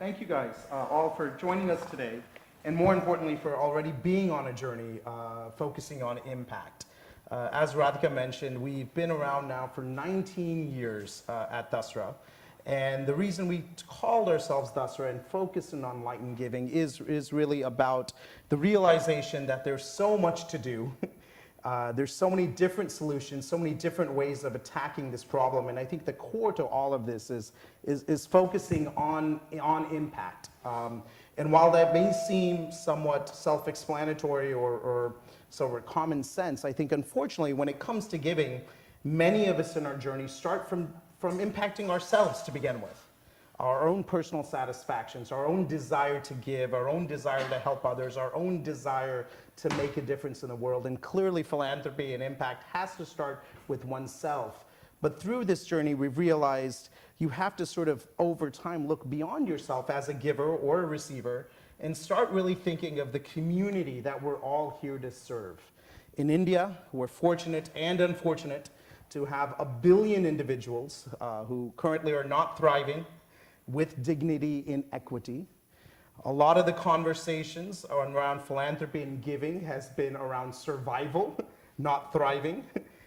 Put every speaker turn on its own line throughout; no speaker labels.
Thank you guys all for joining us today, and more importantly for already being on a journey focusing on impact. As Radhika mentioned, we've been around now for 19 years at Dasra, and the reason we called ourselves Dasra and focused on enlightened giving is really about the realization that there's so much to do. There's so many different solutions, so many different ways of attacking this problem, and I think the core to all of this is focusing on impact. And while that may seem somewhat self-explanatory or sort of common sense, I think unfortunately when it comes to giving, many of us in our journey start from impacting ourselves to begin with. Our own personal satisfactions, our own desire to give, our own desire to help others, our own desire to make a difference in the world. And clearly philanthropy and impact has to start with oneself. But through this journey, we've realized you have to sort of, over time, look beyond yourself as a giver or a receiver and start really thinking of the community that we're all here to serve. In India, we're fortunate and unfortunate to have 1 billion individuals who currently are not thriving with dignity in equity. A lot of the conversations around philanthropy and giving has been around survival, not thriving.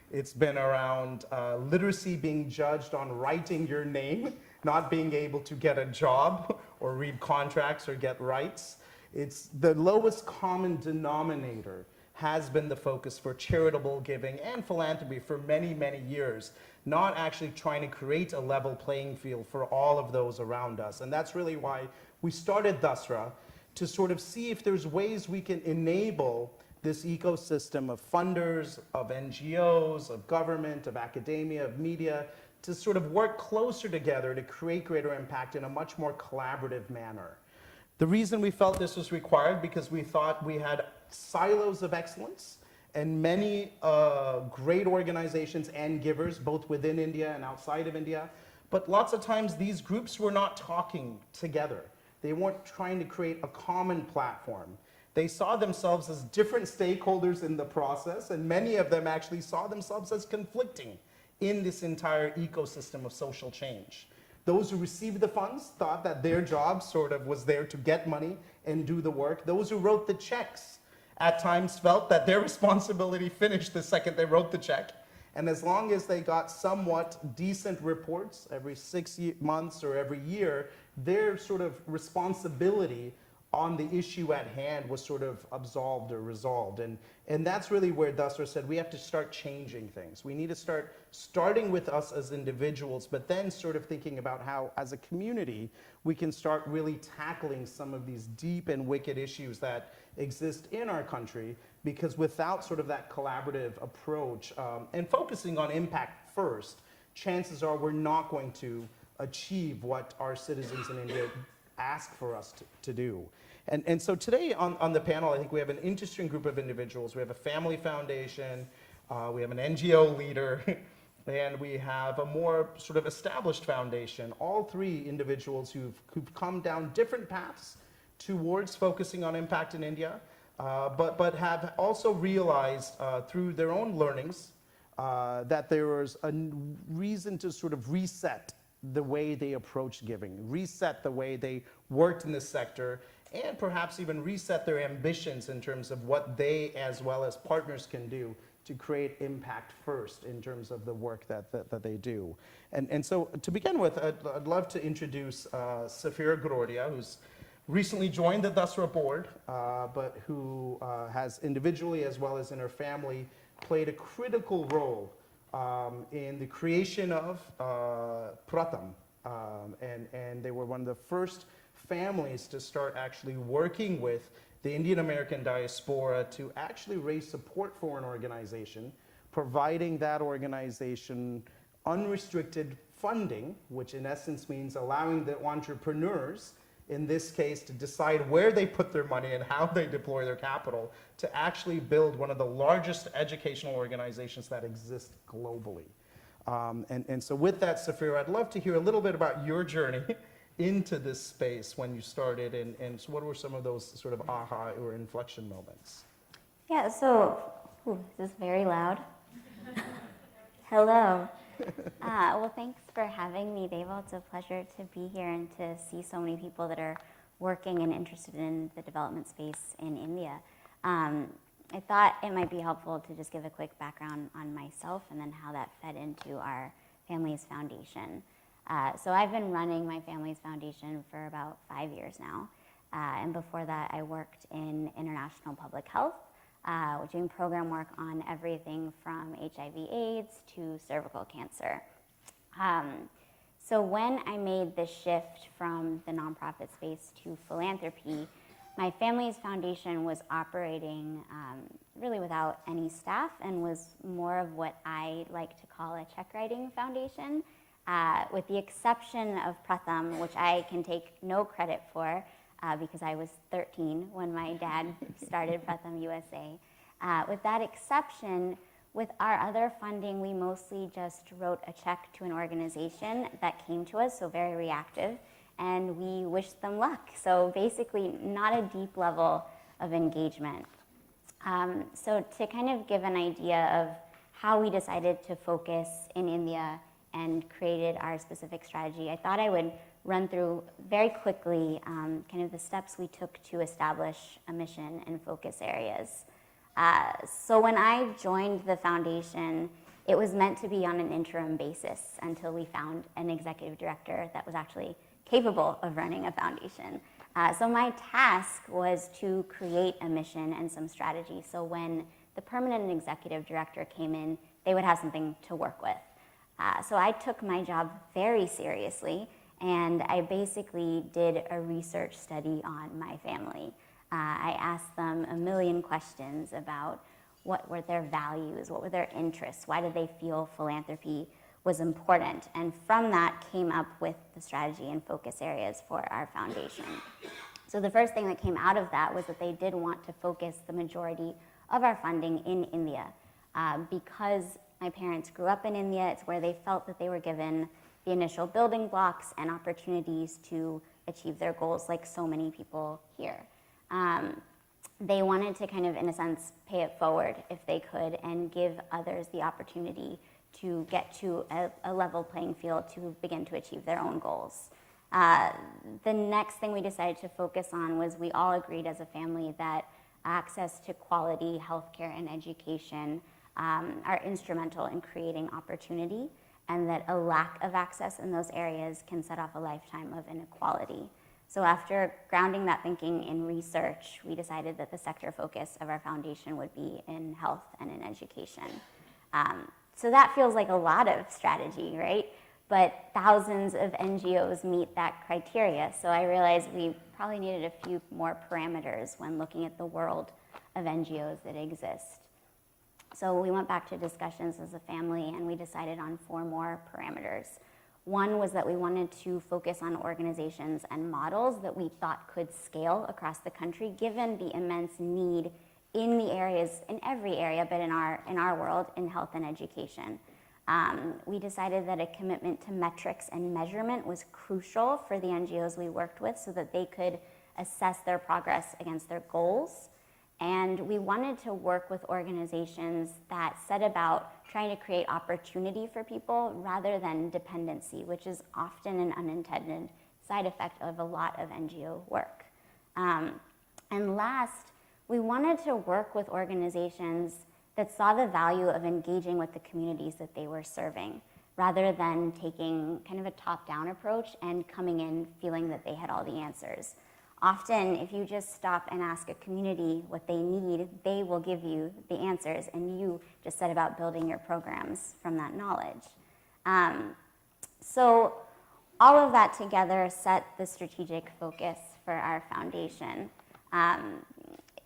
It's been around literacy being judged on writing your name, not being able to get a job or read contracts or get rights. It's the lowest common denominator has been the focus for charitable giving and philanthropy for many, many years, not actually trying to create a level playing field for all of those around us. And that's really why we started Dasra, to sort of see if there's ways we can enable this ecosystem of funders, of NGOs, of government, of academia, of media, to sort of work closer together to create greater impact in a much more collaborative manner. The reason we felt this was required because we thought we had silos of excellence and many great organizations and givers, both within India and outside of India. But lots of times these groups were not talking together. They weren't trying to create a common platform. They saw themselves as different stakeholders in the process, and many of them actually saw themselves as conflicting in this entire ecosystem of social change. Those who received the funds thought that their job sort of was there to get money and do the work. Those who wrote the checks at times felt that their responsibility finished the second they wrote the check. And as long as they got somewhat decent reports every 6 months or every year, their sort of responsibility on the issue at hand was sort of absolved or resolved. And that's really where Dasra said we have to start changing things. We need to start starting with us as individuals, but then sort of thinking about how, as a community, we can start really tackling some of these deep and wicked issues that exist in our country, because without sort of that collaborative approach and focusing on impact first, chances are we're not going to achieve what our citizens in India ask for us to do. And so today on the panel, I think we have an interesting group of individuals. We have a family foundation, we have an NGO leader, and we have a more sort of established foundation. All three individuals who've come down different paths towards focusing on impact in India, but have also realized through their own learnings that there was a reason to sort of reset the way they approach giving, reset the way they worked in this sector, and perhaps even reset their ambitions in terms of what they, as well as partners, can do to create impact first in terms of the work that they do. And so to begin with, I'd love to introduce Safira Garodia, who's recently joined the Dasra board, but who has individually as well as in her family played a critical role in the creation of Pratham, and they were one of the first families to start actually working with the Indian American diaspora to actually raise support for an organization, providing that organization unrestricted funding, which in essence means allowing the entrepreneurs, in this case, to decide where they put their money and how they deploy their capital to actually build one of the largest educational organizations that exist globally. And so with that, Safira, I'd love to hear a little bit about your journey into this space when you started, and so what were some of those sort of aha or inflection moments?
Yeah, so, this is very loud. Hello. Well, thanks for having me, Deva. It's a pleasure to be here and to see so many people that are working and interested in the development space in India. I thought it might be helpful to just give a quick background on myself and then how that fed into our family's foundation. So I've been running my family's foundation for about 5 years now. And before that, I worked in international public health, doing program work on everything from HIV/AIDS to cervical cancer. So when I made the shift from the nonprofit space to philanthropy, my family's foundation was operating really without any staff and was more of what I like to call a check writing foundation, with the exception of Pratham, which I can take no credit for because I was 13 when my dad started Pratham USA. With that exception, with our other funding, we mostly just wrote a check to an organization that came to us, so very reactive, and we wished them luck. So basically, not a deep level of engagement. So to kind of give an idea of how we decided to focus in India and created our specific strategy, I thought I would run through very quickly kind of the steps we took to establish a mission and focus areas. So when I joined the foundation, it was meant to be on an interim basis until we found an executive director that was actually capable of running a foundation. So my task was to create a mission and some strategy. So when the permanent executive director came in, they would have something to work with. So I took my job very seriously, and I basically did a research study on my family. I asked them a million questions about what were their values, what were their interests, why did they feel philanthropy was important, and from that came up with the strategy and focus areas for our foundation. So the first thing that came out of that was that they did want to focus the majority of our funding in India. Because my parents grew up in India, it's where they felt that they were given the initial building blocks and opportunities to achieve their goals, like so many people here. They wanted to kind of, in a sense, pay it forward if they could and give others the opportunity to get to a level playing field to begin to achieve their own goals. The next thing we decided to focus on was we all agreed as a family that access to quality healthcare and education are instrumental in creating opportunity, and that a lack of access in those areas can set off a lifetime of inequality. So after grounding that thinking in research, we decided that the sector focus of our foundation would be in health and in education. So that feels like a lot of strategy, right? But thousands of NGOs meet that criteria. So I realized we probably needed a few more parameters when looking at the world of NGOs that exist. So we went back to discussions as a family and we decided on 4 more parameters. One was that we wanted to focus on organizations and models that we thought could scale across the country, given the immense need in the areas, in every area, but in our world, in health and education. We decided that a commitment to metrics and measurement was crucial for the NGOs we worked with so that they could assess their progress against their goals. And we wanted to work with organizations that set about trying to create opportunity for people rather than dependency, which is often an unintended side effect of a lot of NGO work. And last, we wanted to work with organizations that saw the value of engaging with the communities that they were serving, rather than taking kind of a top-down approach and coming in feeling that they had all the answers. Often, if you just stop and ask a community what they need, they will give you the answers, and you just set about building your programs from that knowledge. So all of that together set the strategic focus for our foundation.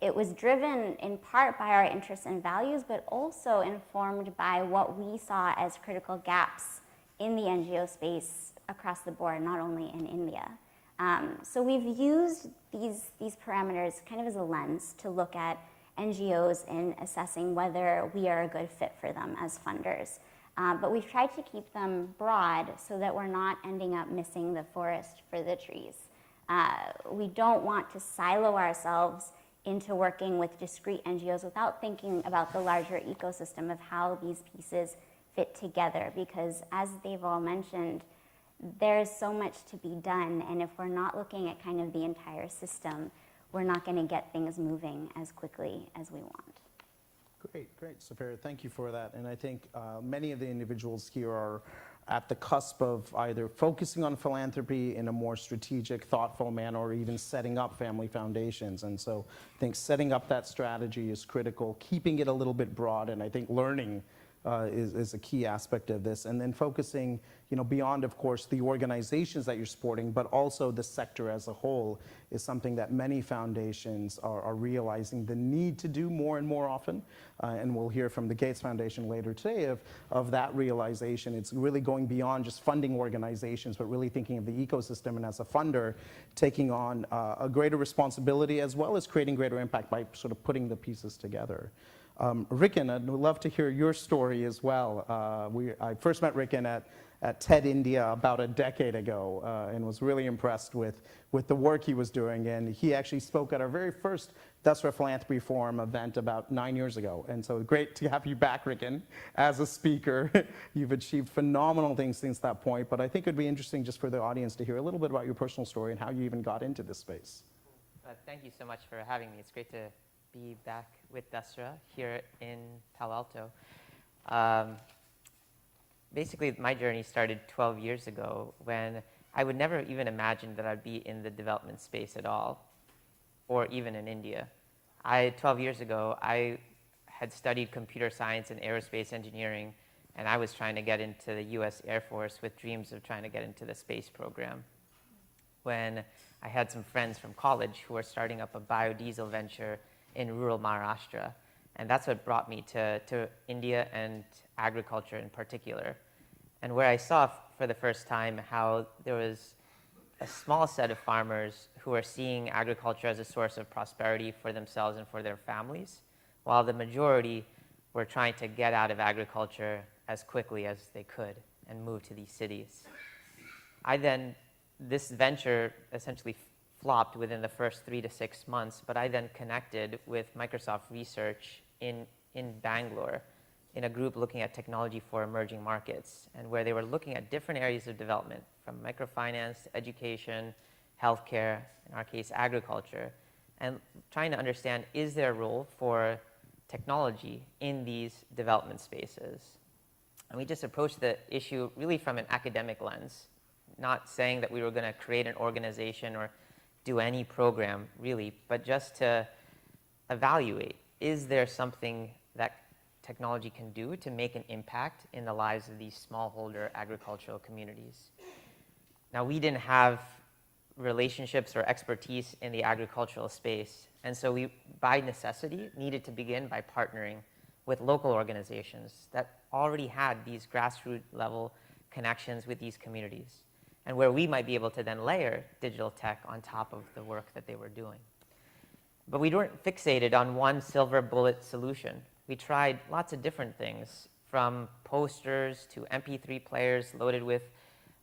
It was driven in part by our interests and values, but also informed by what we saw as critical gaps in the NGO space across the board, not only in India. So we've used these parameters kind of as a lens to look at NGOs in assessing whether we are a good fit for them as funders. But we've tried to keep them broad so that we're not ending up missing the forest for the trees. We don't want to silo ourselves into working with discrete NGOs without thinking about the larger ecosystem of how these pieces fit together, because as they've all mentioned, there's so much to be done, and if we're not looking at kind of the entire system, we're not going to get things moving as quickly as we want.
Great, Sapphira, thank you for that. And I think many of the individuals here are at the cusp of either focusing on philanthropy in a more strategic, thoughtful manner, or even setting up family foundations. And so I think setting up that strategy is critical, keeping it a little bit broad, and I think learning is a key aspect of this. And then focusing, beyond, of course, the organizations that you're supporting, but also the sector as a whole is something that many foundations are realizing the need to do more and more often. And we'll hear from the Gates Foundation later today of that realization. It's really going beyond just funding organizations, but really thinking of the ecosystem, and as a funder, taking on a greater responsibility as well as creating greater impact by sort of putting the pieces together. Riken, I'd love to hear your story as well. I first met Riken at TED India about a decade ago and was really impressed with the work he was doing. And he actually spoke at our very first Dasra Philanthropy Forum event about 9 years ago. And so great to have you back, Riken, as a speaker. You've achieved phenomenal things since that point, but I think it'd be interesting just for the audience to hear a little bit about your personal story and how you even got into this space.
Thank you so much for having me. It's great to be back with Dasra here in Palo Alto. Basically, my journey started 12 years ago when I would never even imagine that I'd be in the development space at all, or even in India. 12 years ago, I had studied computer science and aerospace engineering, and I was trying to get into the US Air Force with dreams of trying to get into the space program. When I had some friends from college who were starting up a biodiesel venture in rural Maharashtra. And that's what brought me to India and agriculture in particular. And where I saw for the first time how there was a small set of farmers who are seeing agriculture as a source of prosperity for themselves and for their families, while the majority were trying to get out of agriculture as quickly as they could and move to these cities. This venture essentially flopped within the first 3 to 6 months, but I then connected with Microsoft Research in Bangalore in a group looking at technology for emerging markets, and where they were looking at different areas of development, from microfinance to education, healthcare, in our case, agriculture, and trying to understand, is there a role for technology in these development spaces? And we just approached the issue really from an academic lens, not saying that we were going to create an organization or do any program, really, but just to evaluate, is there something that technology can do to make an impact in the lives of these smallholder agricultural communities? Now, we didn't have relationships or expertise in the agricultural space, and so we, by necessity, needed to begin by partnering with local organizations that already had these grassroots level connections with these communities, and where we might be able to then layer digital tech on top of the work that they were doing. But we weren't fixated on one silver bullet solution. We tried lots of different things, from posters to MP3 players loaded with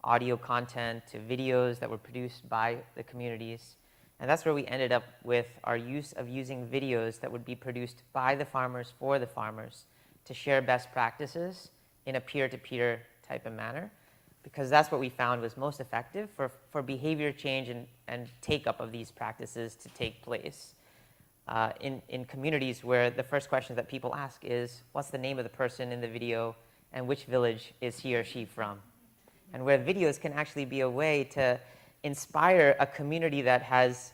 audio content to videos that were produced by the communities. And that's where we ended up with our use of using videos that would be produced by the farmers for the farmers to share best practices in a peer-to-peer type of manner, because that's what we found was most effective for behavior change and take-up of these practices to take place. In communities where the first question that people ask is, what's the name of the person in the video and which village is he or she from? And where videos can actually be a way to inspire a community that has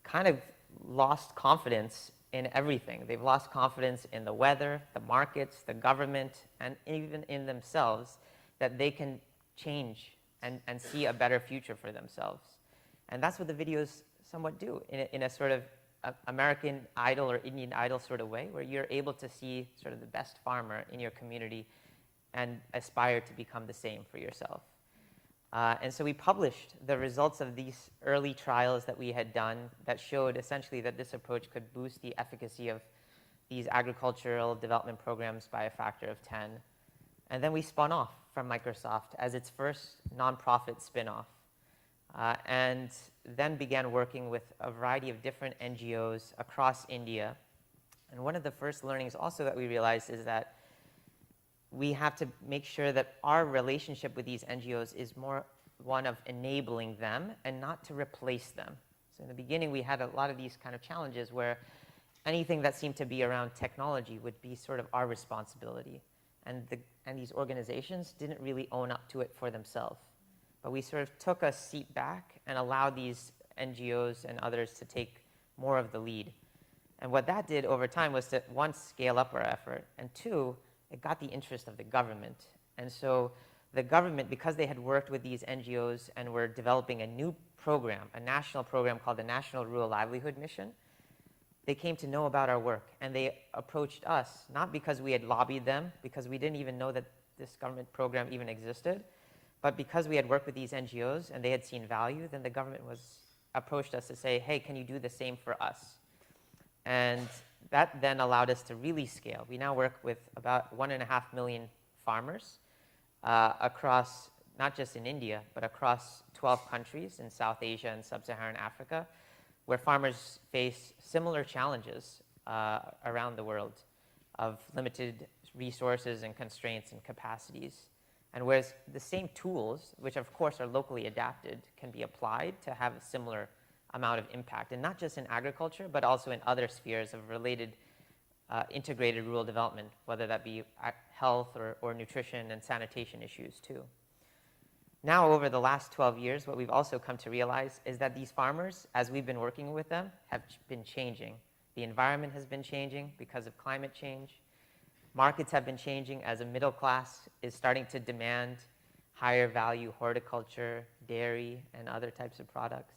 kind of lost confidence in everything. They've lost confidence in the weather, the markets, the government, and even in themselves, that they can change and see a better future for themselves. And that's what the videos somewhat do in a sort of American Idol or Indian Idol sort of way, where you're able to see sort of the best farmer in your community and aspire to become the same for yourself. And so we published the results of these early trials that we had done that showed essentially that this approach could boost the efficacy of these agricultural development programs by a factor of 10. And then we spun off from Microsoft as its first nonprofit spin-off, and then began working with a variety of different NGOs across India. And one of the first learnings also that we realized is that we have to make sure that our relationship with these NGOs is more one of enabling them and not to replace them. So in the beginning, we had a lot of these kind of challenges where anything that seemed to be around technology would be sort of our responsibility. And these organizations didn't really own up to it for themselves. But we sort of took a seat back and allowed these NGOs and others to take more of the lead. And what that did over time was to, one, scale up our effort, and two, it got the interest of the government. And so the government, because they had worked with these NGOs and were developing a new program, a national program called the National Rural Livelihood Mission, they came to know about our work, and they approached us, not because we had lobbied them, because we didn't even know that this government program even existed, but because we had worked with these NGOs and they had seen value, then the government approached us to say, hey, can you do the same for us? And that then allowed us to really scale. We now work with about 1.5 million farmers across, not just in India, but across 12 countries in South Asia and Sub-Saharan Africa, where farmers face similar challenges around the world of limited resources and constraints and capacities. And whereas the same tools, which of course are locally adapted, can be applied to have a similar amount of impact, and not just in agriculture, but also in other spheres of related integrated rural development, whether that be health or nutrition and sanitation issues too. Now, over the last 12 years, what we've also come to realize is that these farmers, as we've been working with them, have been changing. The environment has been changing because of climate change. Markets have been changing as a middle class is starting to demand higher value horticulture, dairy, and other types of products.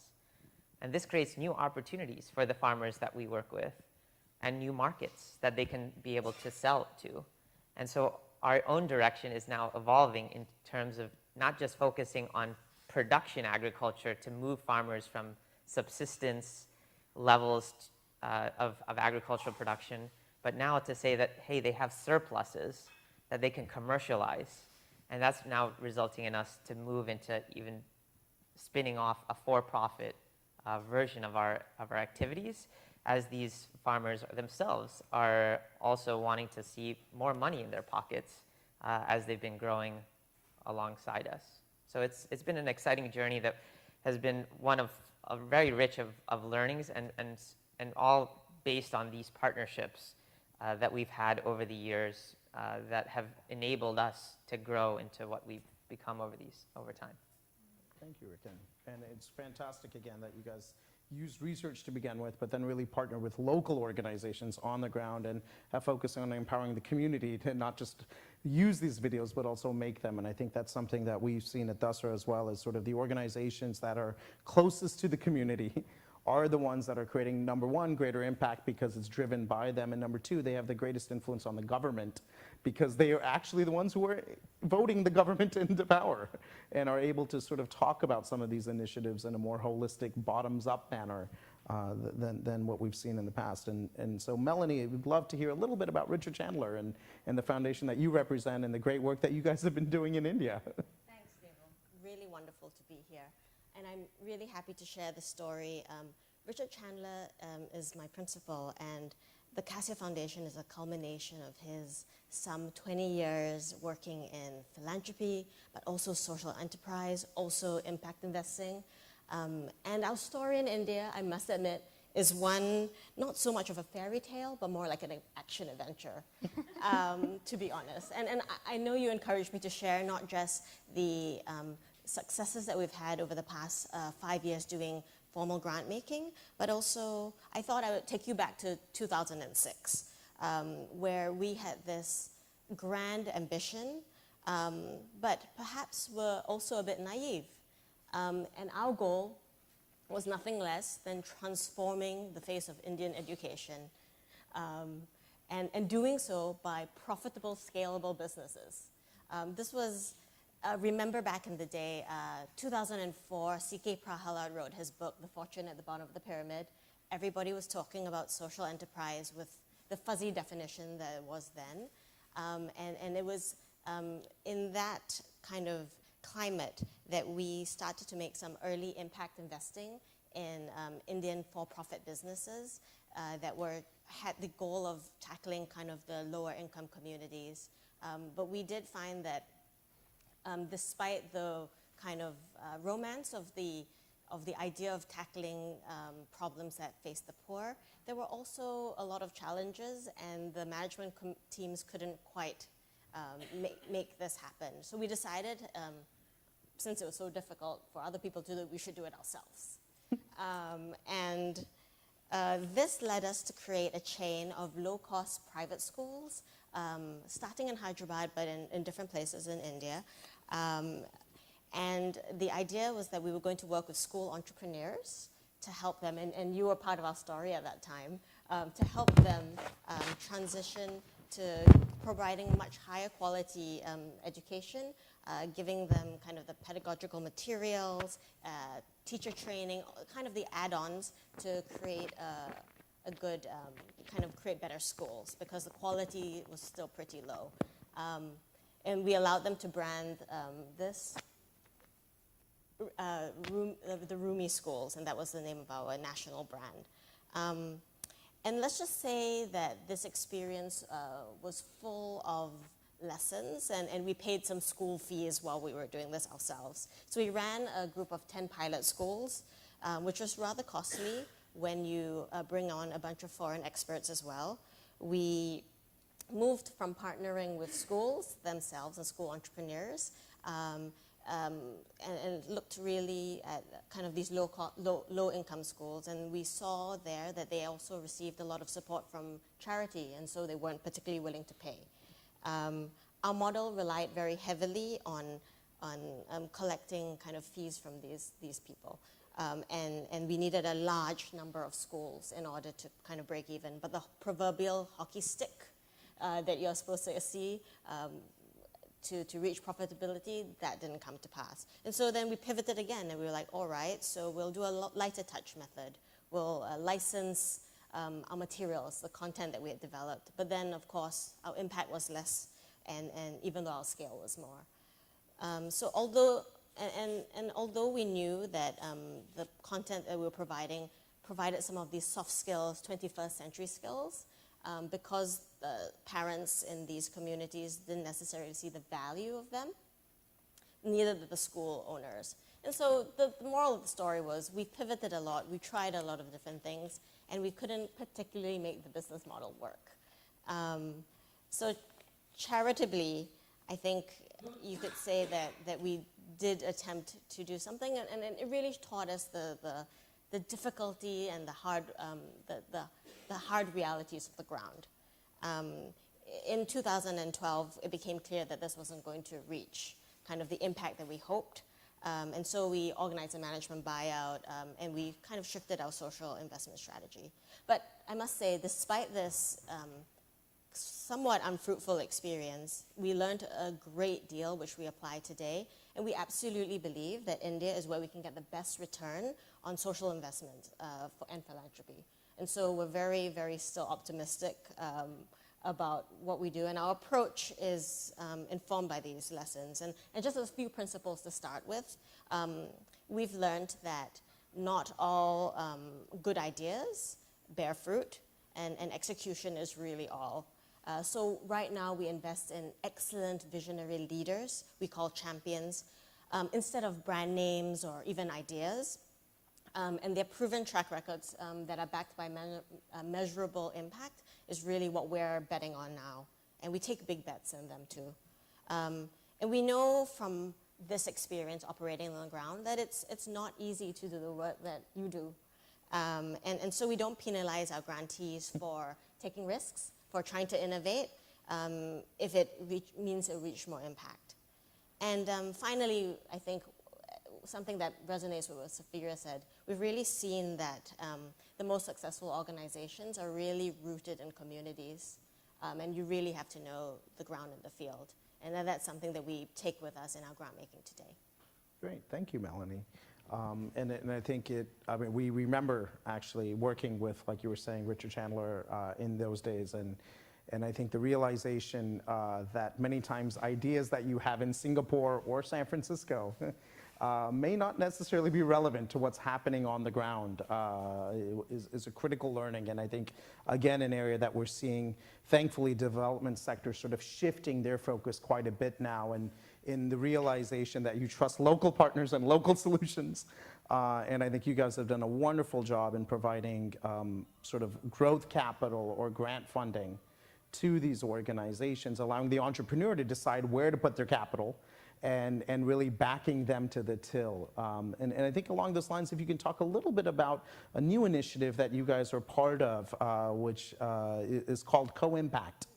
And this creates new opportunities for the farmers that we work with and new markets that they can be able to sell to. And so our own direction is now evolving in terms of not just focusing on production agriculture to move farmers from subsistence levels of agricultural production, but now to say that, hey, they have surpluses that they can commercialize. And that's now resulting in us to move into even spinning off a for-profit version of our activities, as these farmers themselves are also wanting to see more money in their pockets as they've been growing alongside us. So it's been an exciting journey that has been one of very rich of learnings and all based on these partnerships that we've had over the years that have enabled us to grow into what we've become over time.
Thank you, Rick. And it's fantastic, again, that you guys used research to begin with, but then really partner with local organizations on the ground and have focused on empowering the community to not just use these videos, but also make them. And I think that's something that we've seen at Dasra as well, as sort of the organizations that are closest to the community are the ones that are creating, number one, greater impact because it's driven by them, and number two, they have the greatest influence on the government because they are actually the ones who are voting the government into power and are able to sort of talk about some of these initiatives in a more holistic, bottoms-up manner than what we've seen in the past. And so, Melanie, we'd love to hear a little bit about Richard Chandler and the foundation that you represent and the great work that you guys have been doing in India.
Thanks, Deval. Really wonderful to be here. And I'm really happy to share the story. Richard Chandler is my principal, and the Cassia Foundation is a culmination of his some 20 years working in philanthropy, but also social enterprise, also impact investing. And our story in India, I must admit, is one not so much of a fairy tale, but more like an action adventure, to be honest. And I know you encouraged me to share not just the successes that we've had over the past 5 years doing formal grant making, but also I thought I would take you back to 2006, where we had this grand ambition, but perhaps were also a bit naive. And our goal was nothing less than transforming the face of Indian education, and doing so by profitable, scalable businesses. This was remember back in the day, 2004, C.K. Prahalad wrote his book, The Fortune at the Bottom of the Pyramid. Everybody was talking about social enterprise with the fuzzy definition that it was then. And it was in that kind of climate that we started to make some early impact investing in Indian for-profit businesses that were had the goal of tackling kind of the lower income communities. But we did find that despite the kind of romance of the idea of tackling problems that face the poor, there were also a lot of challenges, and the management teams couldn't quite make this happen. So we decided, since it was so difficult for other people to do it, we should do it ourselves. This led us to create a chain of low-cost private schools, starting in Hyderabad, but in different places in India. And the idea was that we were going to work with school entrepreneurs to help them, and you were part of our story at that time, to help them transition to providing much higher quality education, giving them kind of the pedagogical materials, teacher training, kind of the add-ons to create a good, kind of create better schools, because the quality was still pretty low. And we allowed them to brand this the Rumi schools, and that was the name of our national brand. And let's just say that this experience was full of lessons, and we paid some school fees while we were doing this ourselves. So we ran a group of 10 pilot schools, which was rather costly when you bring on a bunch of foreign experts as well. We moved from partnering with schools themselves and school entrepreneurs, and looked really at kind of these low-income schools, and we saw there that they also received a lot of support from charity, and so they weren't particularly willing to pay. Our model relied very heavily on collecting kind of fees from these people, and we needed a large number of schools in order to kind of break even. But the proverbial hockey stick that you're supposed to see to reach profitability, that didn't come to pass. And so then we pivoted again, and we were like, all right, so we'll do a lighter touch method. We'll license our materials, the content that we had developed. But then, of course, our impact was less, and even though our scale was more. So although we knew that the content that we were provided some of these soft skills, 21st century skills, because the parents in these communities didn't necessarily see the value of them, neither did the school owners. And so the moral of the story was we pivoted a lot, we tried a lot of different things, and we couldn't particularly make the business model work. So charitably, I think you could say that we did attempt to do something, and it really taught us the difficulty and the hard realities of the ground. In 2012, it became clear that this wasn't going to reach kind of the impact that we hoped. And so we organized a management buyout, and we kind of shifted our social investment strategy. But I must say, despite this somewhat unfruitful experience, we learned a great deal, which we apply today. And we absolutely believe that India is where we can get the best return on social investment and philanthropy. And so we're very, very still optimistic about what we do. And our approach is informed by these lessons. And just a few principles to start with. We've learned that not all good ideas bear fruit, and execution is really all. So right now we invest in excellent visionary leaders we call champions, instead of brand names or even ideas. And their proven track records that are backed by measurable impact is really what we're betting on now. And we take big bets in them too. And we know from this experience operating on the ground that it's not easy to do the work that you do. And so we don't penalize our grantees for taking risks, for trying to innovate, if it means it reach more impact. And finally, I think something that resonates with what Saphira said, we've really seen that the most successful organizations are really rooted in communities, and you really have to know the ground and the field. And that's something that we take with us in our grant making today.
Great, thank you, Melanie. And I think we remember actually working with, like you were saying, Richard Chandler in those days, and I think the realization that many times ideas that you have in Singapore or San Francisco may not necessarily be relevant to what's happening on the ground, is a critical learning. And I think, again, an area that we're seeing, thankfully, development sector sort of shifting their focus quite a bit now, and in the realization that you trust local partners and local solutions. And I think you guys have done a wonderful job in providing sort of growth capital or grant funding to these organizations, allowing the entrepreneur to decide where to put their capital, and really backing them to the till. And I think along those lines, if you can talk a little bit about a new initiative that you guys are part of, which is called Co-Impact.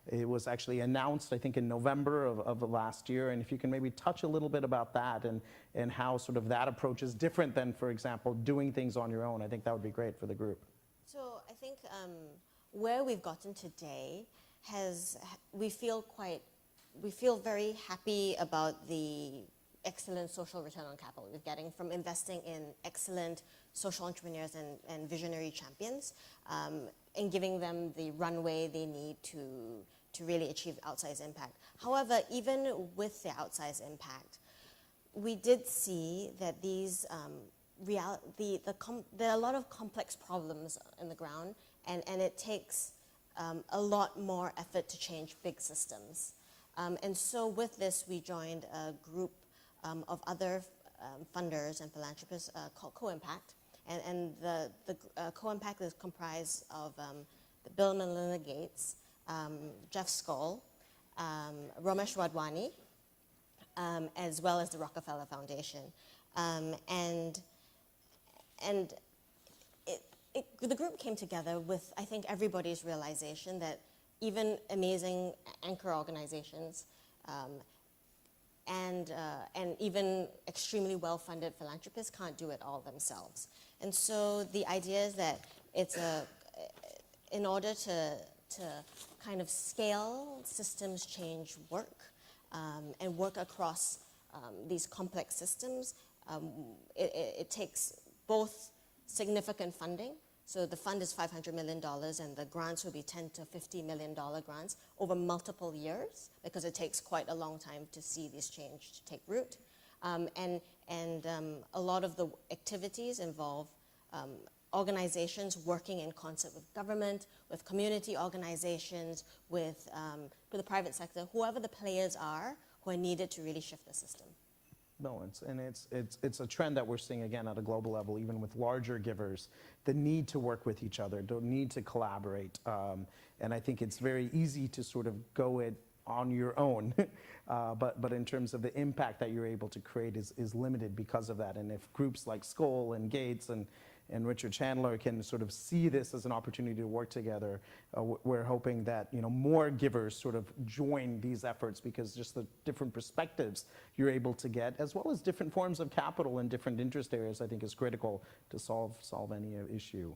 It was actually announced, I think, in November of last year. And if you can maybe touch a little bit about that, and how sort of that approach is different than, for example, doing things on your own, I think that would be great for the group.
So I think where we've gotten today we feel very happy about the excellent social return on capital we're getting from investing in excellent social entrepreneurs and visionary champions, and giving them the runway they need to really achieve outsized impact. However, even with the outsized impact, we did see that these there are a lot of complex problems in the ground, and it takes a lot more effort to change big systems. And so with this, we joined a group of other funders and philanthropists called Co-Impact. And the Co-Impact is comprised of Bill and Melinda Gates, Jeff Skoll, Ramesh Wadhwani, as well as the Rockefeller Foundation. The group came together with, I think, everybody's realization that even amazing anchor organizations and even extremely well-funded philanthropists can't do it all themselves. And so the idea is that in order to kind of scale systems change work and work across these complex systems, it takes both significant funding. So the fund is $500 million, and the grants will be $10 to $50 million grants over multiple years, because it takes quite a long time to see this change to take root. And a lot of the activities involve organizations working in concert with government, with community organizations, with the private sector, whoever the players are who are needed to really shift the system.
No, it's a trend that we're seeing again at a global level, even with larger givers, the need to work with each other, the need to collaborate. And I think it's very easy to sort of go it on your own, but in terms of the impact that you're able to create is limited because of that. And if groups like Skoll and Gates and Richard Chandler can sort of see this as an opportunity to work together, we're hoping that more givers sort of join these efforts, because just the different perspectives you're able to get, as well as different forms of capital in different interest areas, I think is critical to solve any issue.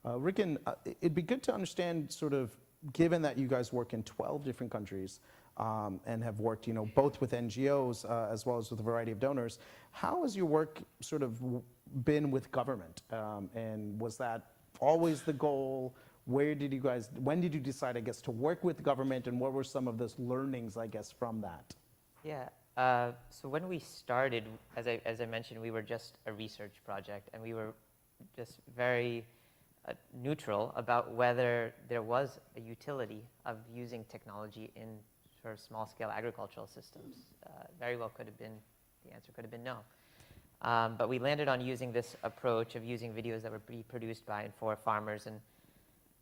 Rikin, it'd be good to understand, sort of, given that you guys work in 12 different countries, and have worked, both with NGOs as well as with a variety of donors, how has your work sort of been with government? And was that always the goal? When did you decide, I guess, to work with government, and what were some of those learnings, I guess, from that?
Yeah, so when we started, as I mentioned, we were just a research project, and we were just very neutral about whether there was a utility of using technology in sort of small-scale agricultural systems. Very well the answer could have been no. But we landed on using this approach of using videos that were produced by and for farmers. And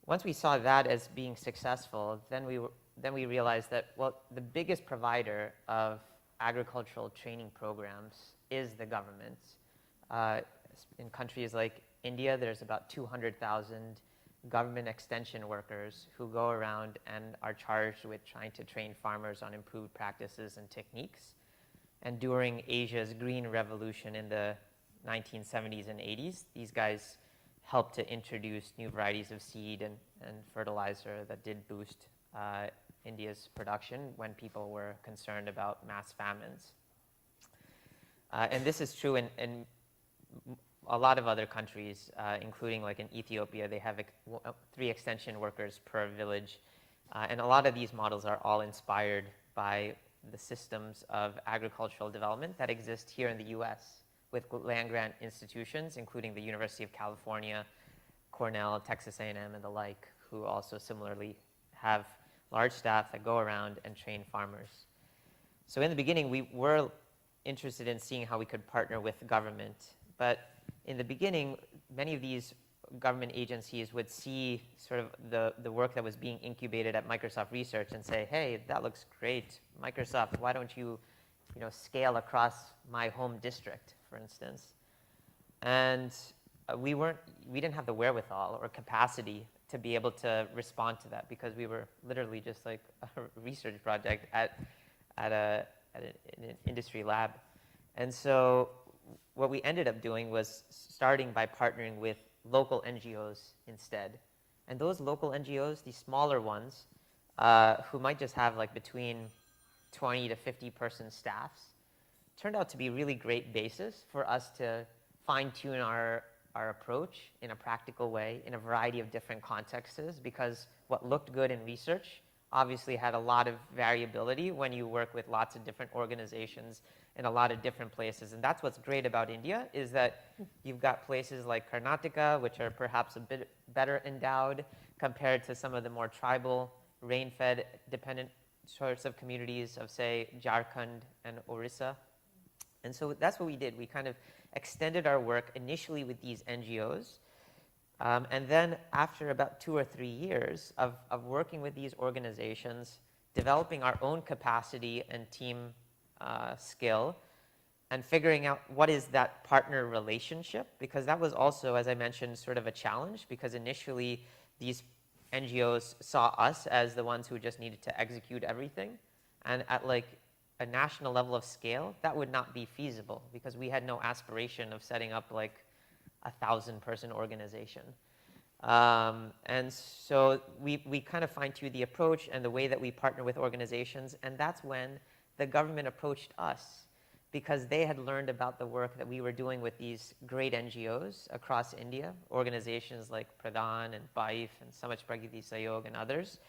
once we saw that as being successful, then we realized that, well, the biggest provider of agricultural training programs is the government. In countries like India, there's about 200,000 government extension workers who go around and are charged with trying to train farmers on improved practices and techniques. And during Asia's green revolution in the 1970s and 80s, these guys helped to introduce new varieties of seed and fertilizer that did boost India's production when people were concerned about mass famines. And this is true in a lot of other countries, including like in Ethiopia. They have 3 extension workers per village. And a lot of these models are all inspired by the systems of agricultural development that exist here in the US with land-grant institutions, including the University of California, Cornell, Texas A&M, and the like, who also similarly have large staff that go around and train farmers. So in the beginning, we were interested in seeing how we could partner with government. But in the beginning, many of these government agencies would see sort of the work that was being incubated at Microsoft Research and say, hey, that looks great. Microsoft, why don't you, scale across my home district, for instance? And we didn't have the wherewithal or capacity to be able to respond to that because we were literally just like a research project at an industry lab. And so what we ended up doing was starting by partnering with local NGOs instead. And those local NGOs, these smaller ones, who might just have like between 20 to 50 person staffs, turned out to be really great basis for us to fine-tune our approach in a practical way in a variety of different contexts, because what looked good in research obviously had a lot of variability when you work with lots of different organizations in a lot of different places. And that's what's great about India, is that you've got places like Karnataka, which are perhaps a bit better endowed compared to some of the more tribal, rain-fed, dependent sorts of communities of, say, Jharkhand and Orissa. And so that's what we did. We kind of extended our work initially with these NGOs. And then after about 2 or 3 years of working with these organizations, developing our own capacity and team skill, and figuring out what is that partner relationship, because that was also, as I mentioned, sort of a challenge, because initially these NGOs saw us as the ones who just needed to execute everything. And at like a national level of scale, that would not be feasible, because we had no aspiration of setting up like 1,000-person organization. And so we kind of fine-tuned the approach and the way that we partner with organizations, and that's when the government approached us, because they had learned about the work that we were doing with these great NGOs across India, organizations like Pradhan and BIFE and Samaj Pragati Sahayog and others.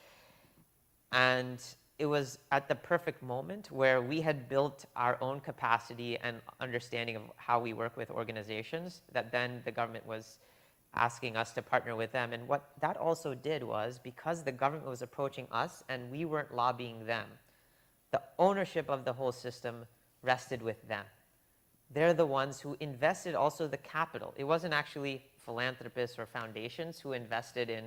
And it was at the perfect moment where we had built our own capacity and understanding of how we work with organizations, that then the government was asking us to partner with them. And what that also did was, because the government was approaching us and we weren't lobbying them, the ownership of the whole system rested with them. They're the ones who invested also the capital. It wasn't actually philanthropists or foundations who invested in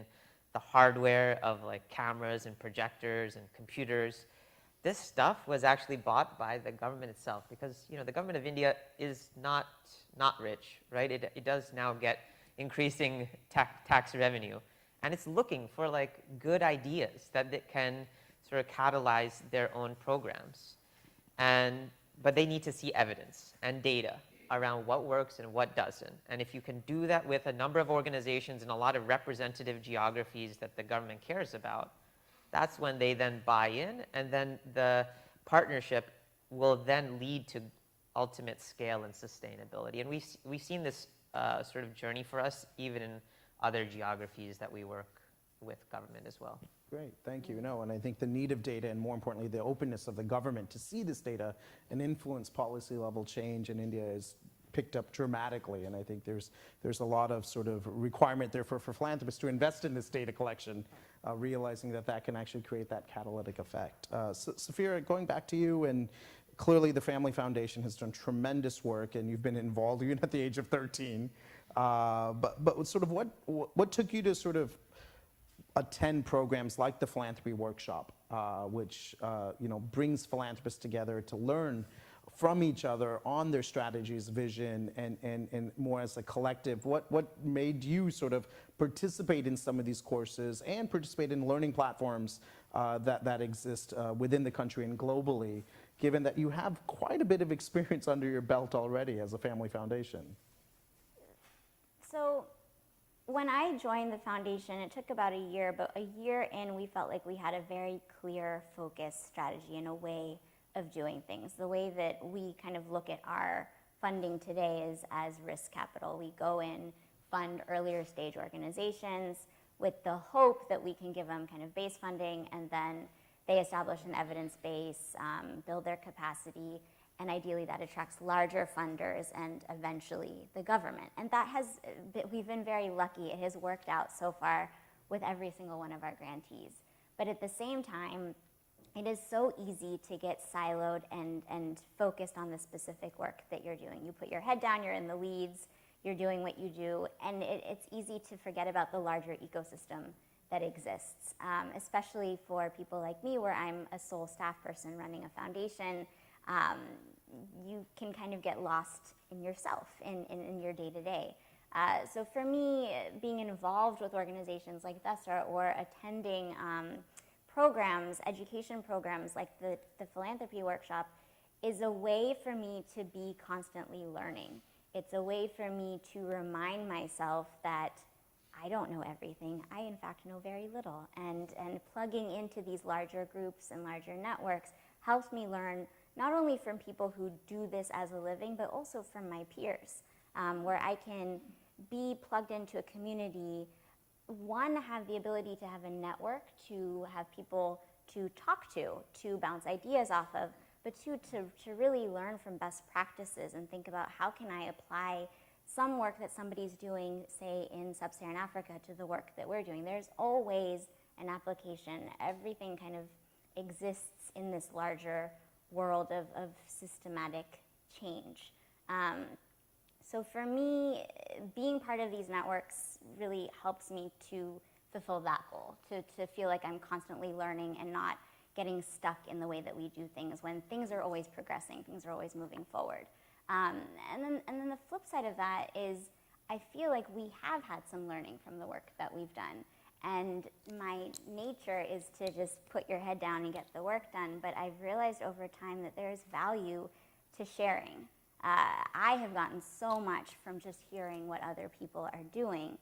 the hardware of like cameras and projectors and computers. This stuff was actually bought by the government itself, because the government of India is not rich, right? It does now get increasing tax revenue, and it's looking for like good ideas that it can sort of catalyze their own programs. But they need to see evidence and data around what works and what doesn't. And if you can do that with a number of organizations in a lot of representative geographies that the government cares about, that's when they then buy in, and then the partnership will then lead to ultimate scale and sustainability. And we've seen this sort of journey for us even in other geographies that we work with government as well.
Great, thank you. No, and I think the need of data, and more importantly, the openness of the government to see this data and influence policy level change in India is picked up dramatically. And I think there's a lot of sort of requirement there for philanthropists to invest in this data collection, realizing that can actually create that catalytic effect. Safira, going back to you, and clearly the Family Foundation has done tremendous work, and you've been involved even at the age of 13. But sort of what took you to sort of attend programs like the Philanthropy Workshop, which brings philanthropists together to learn from each other on their strategies, vision, and more as a collective? What made you sort of participate in some of these courses and participate in learning platforms that exist within the country and globally, given that you have quite a bit of experience under your belt already as a family foundation?
So when I joined the foundation, it took about a year, but a year in, we felt like we had a very clear focus strategy and a way of doing things. The way that we kind of look at our funding today is as risk capital. We go in, fund earlier stage organizations with the hope that we can give them kind of base funding and then they establish an evidence base, build their capacity, and ideally that attracts larger funders and eventually the government. And we've been very lucky. It has worked out so far with every single one of our grantees. But at the same time, it is so easy to get siloed and focused on the specific work that you're doing. You put your head down, you're in the weeds, you're doing what you do, and it's easy to forget about the larger ecosystem that exists, especially for people like me, where I'm a sole staff person running a foundation. You can kind of get lost in yourself, in your day-to-day. So for me, being involved with organizations like Thesra or attending programs, education programs like the philanthropy workshop, is a way for me to be constantly learning. It's a way for me to remind myself that I don't know everything. I, in fact, know very little. And plugging into these larger groups and larger networks helps me learn not only from people who do this as a living, but also from my peers, where I can be plugged into a community, one, have the ability to have a network, to have people to talk to bounce ideas off of, but two, to really learn from best practices and think about how can I apply some work that somebody's doing, say, in sub-Saharan Africa to the work that we're doing. There's always an application. Everything kind of exists in this larger world of systematic change. So for me, being part of these networks really helps me to fulfill that goal, to feel like I'm constantly learning and not getting stuck in the way that we do things when things are always progressing, things are always moving forward. And then the flip side of that is I feel like we have had some learning from the work that we've done. And my nature is to just put your head down and get the work done, but I've realized over time that there's value to sharing. I have gotten so much from just hearing what other people are doing,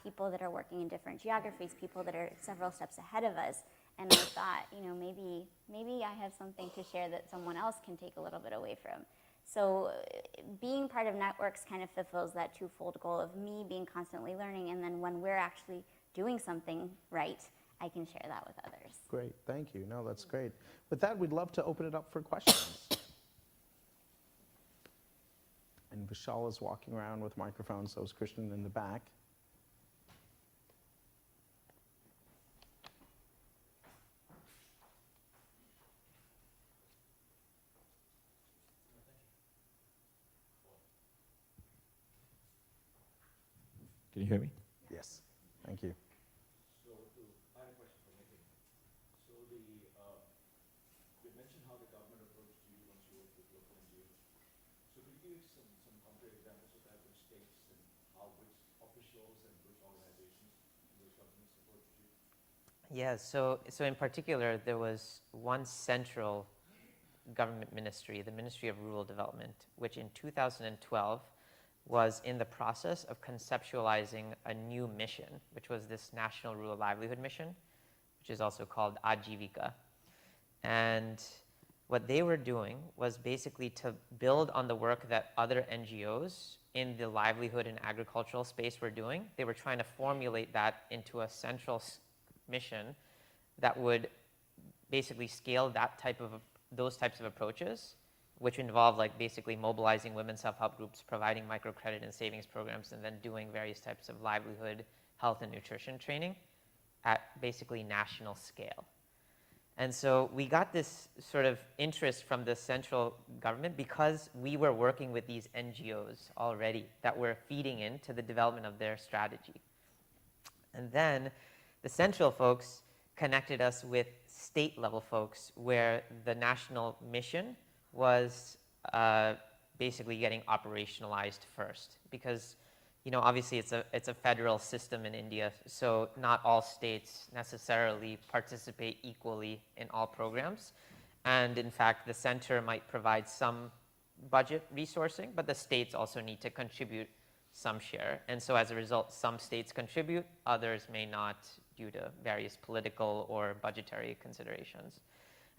people that are working in different geographies, people that are several steps ahead of us. And I thought, maybe I have something to share that someone else can take a little bit away from. So being part of networks kind of fulfills that twofold goal of me being constantly learning, and then when we're actually doing something right, I can share that with others.
Great, thank you. No, that's great. With that, we'd love to open it up for questions. And Vishal is walking around with microphones, so is Christian in the back.
Can you hear me?
Yes, thank you.
So I have a question for Nitin. So you mentioned how the government approached you once you worked with local NGOs. So could you give some concrete examples of that, which states and how, which officials and which organizations those governments approached you?
Yeah, so in particular, there was one central government ministry, the Ministry of Rural Development, which in 2012 was in the process of conceptualizing a new mission, which was this National Rural Livelihood Mission, which is also called Ajivika. And what they were doing was basically to build on the work that other NGOs in the livelihood and agricultural space were doing. They were trying to formulate that into a central mission that would basically scale those types of approaches, which involve like basically mobilizing women's self-help groups, providing microcredit and savings programs, and then doing various types of livelihood, health, and nutrition training at basically national scale. And so we got this sort of interest from the central government because we were working with these NGOs already that were feeding into the development of their strategy. And then the central folks connected us with state-level folks where the national mission was basically getting operationalized first, because obviously it's a federal system in India, so not all states necessarily participate equally in all programs, and in fact the center might provide some budget resourcing, but the states also need to contribute some share, and so as a result some states contribute, others may not due to various political or budgetary considerations.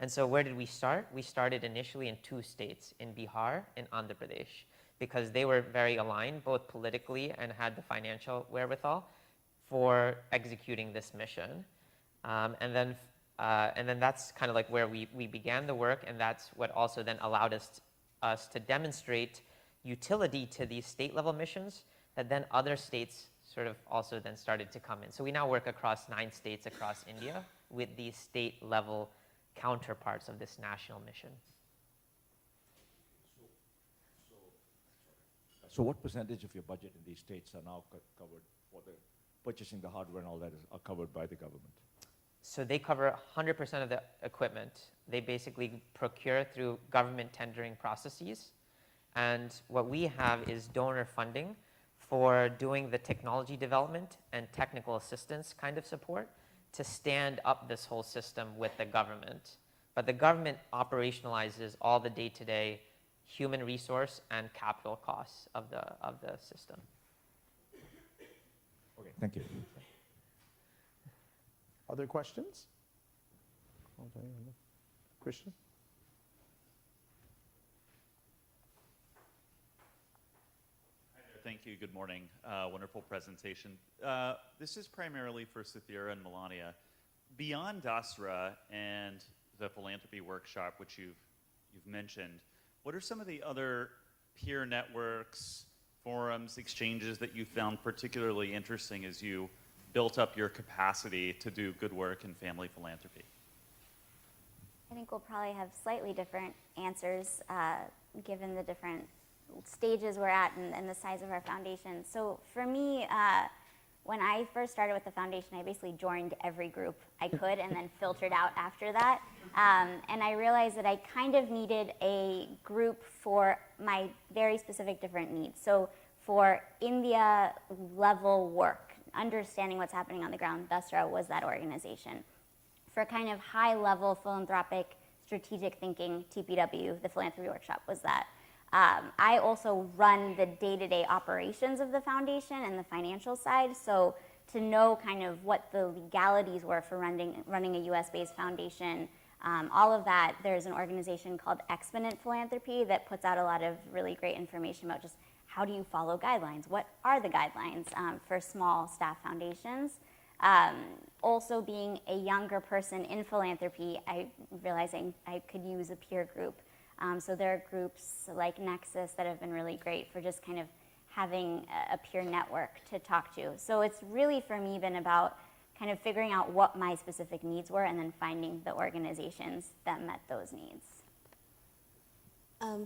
And so where did we start? We started initially in 2 states, in Bihar and Andhra Pradesh, because they were very aligned, both politically and had the financial wherewithal for executing this mission. And then And then that's kind of like where we began the work, and that's what also then allowed us to demonstrate utility to these state level missions that then other states sort of also then started to come in. So we now work across 9 states across India with these state level counterparts of this national mission.
So what percentage of your budget in these states are now covered for the purchasing the hardware and all that are covered by the government?
So they cover 100% of the equipment. They basically procure through government tendering processes. And what we have is donor funding for doing the technology development and technical assistance kind of support to stand up this whole system with the government. But the government operationalizes all the day-to-day human resource and capital costs of the system.
Okay, thank you.
Other questions? Christian?
Thank you. Good morning. Wonderful presentation. This is primarily for Sathira and Melania. Beyond Dasra and the philanthropy workshop, which you've mentioned, what are some of the other peer networks, forums, exchanges that you found particularly interesting as you built up your capacity to do good work in family philanthropy?
I think we'll probably have slightly different answers given the different stages we're at and the size of our foundation. So for me, when I first started with the foundation, I basically joined every group I could and then filtered out after that. And I realized that I kind of needed a group for my very specific different needs. So for India level work, understanding what's happening on the ground, Dasra was that organization. For kind of high level philanthropic strategic thinking, TPW, the philanthropy workshop was that. I also run the day-to-day operations of the foundation and the financial side, so to know kind of what the legalities were for running a US-based foundation, all of that, there's an organization called Exponent Philanthropy that puts out a lot of really great information about just how do you follow guidelines, what are the guidelines for small staff foundations. Also being a younger person in philanthropy, I realizing I could use a peer group. So there are groups like Nexus that have been really great for just kind of having a peer network to talk to. So it's really for me been about kind of figuring out what my specific needs were and then finding the organizations that met those needs.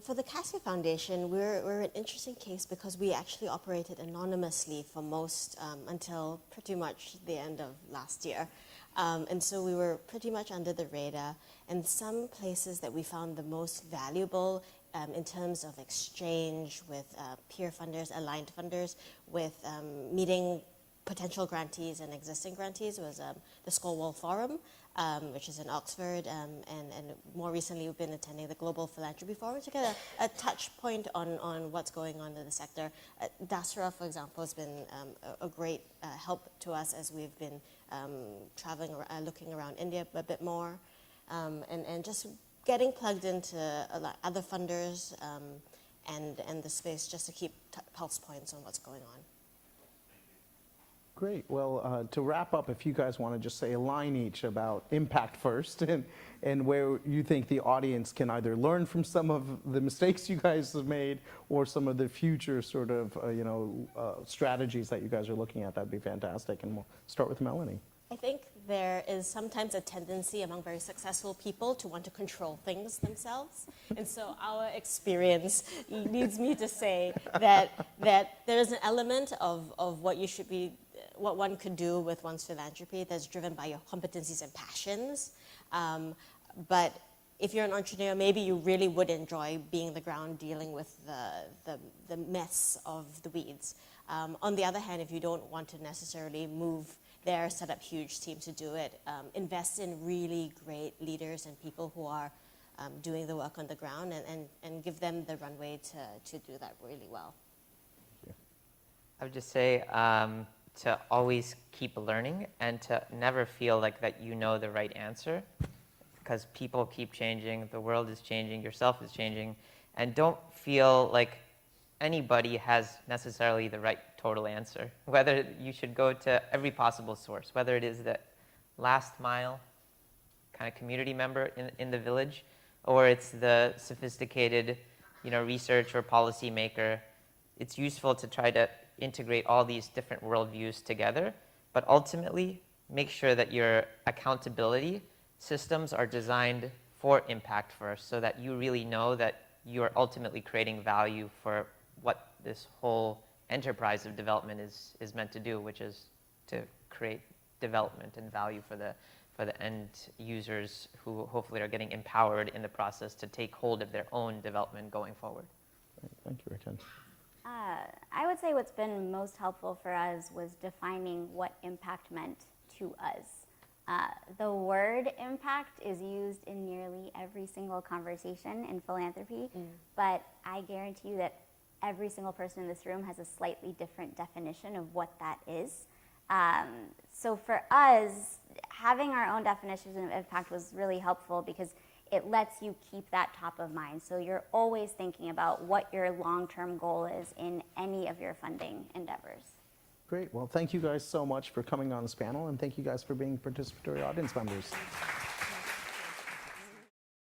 For the Cassia Foundation, we're an interesting case because we actually operated anonymously for most until pretty much the end of last year. And so we were pretty much under the radar. And some places that we found the most valuable in terms of exchange with peer funders, aligned funders, with meeting potential grantees and existing grantees was the Skolwell Forum, which is in Oxford, and more recently we've been attending the Global Philanthropy Forum to get a touch point on what's going on in the sector. Dasra, for example, has been a great help to us as we've been traveling, looking around India a bit more, and just getting plugged into other funders and the space just to keep pulse points on what's going on.
Great. Well, to wrap up, if you guys want to just say a line each about impact first and where you think the audience can either learn from some of the mistakes you guys have made or some of the future sort of, strategies that you guys are looking at, that'd be fantastic. And we'll start with Melanie.
I think there is sometimes a tendency among very successful people to want to control things themselves. And so our experience leads me to say that there is an element of what you should be, what one could do with one's philanthropy that's driven by your competencies and passions. But if you're an entrepreneur, maybe you really would enjoy being on the ground dealing with the mess of the weeds. On the other hand, if you don't want to necessarily move there, set up huge teams to do it, invest in really great leaders and people who are doing the work on the ground and give them the runway to do that really well.
I would just say to always keep learning and to never feel like that you know the right answer, because people keep changing, the world is changing, yourself is changing, and don't feel like anybody has necessarily the right total answer. Whether you should go to every possible source, whether it is the last mile kind of community member in the village, or it's the sophisticated, research or policy maker. It's useful to try to integrate all these different worldviews together, but ultimately make sure that your accountability systems are designed for impact first, so that you really know that you are ultimately creating value for what this whole enterprise of development is meant to do, which is to create development and value for the end users who hopefully are getting empowered in the process to take hold of their own development going forward.
Thank you, Ritin.
I would say what's been most helpful for us was defining what impact meant to us. The word impact is used in nearly every single conversation in philanthropy, but I guarantee you that every single person in this room has a slightly different definition of what that is. So for us, having our own definitions of impact was really helpful because it lets you keep that top of mind. So you're always thinking about what your long-term goal is in any of your funding endeavors.
Great. Well, thank you guys so much for coming on this panel, and thank you guys for being participatory audience members.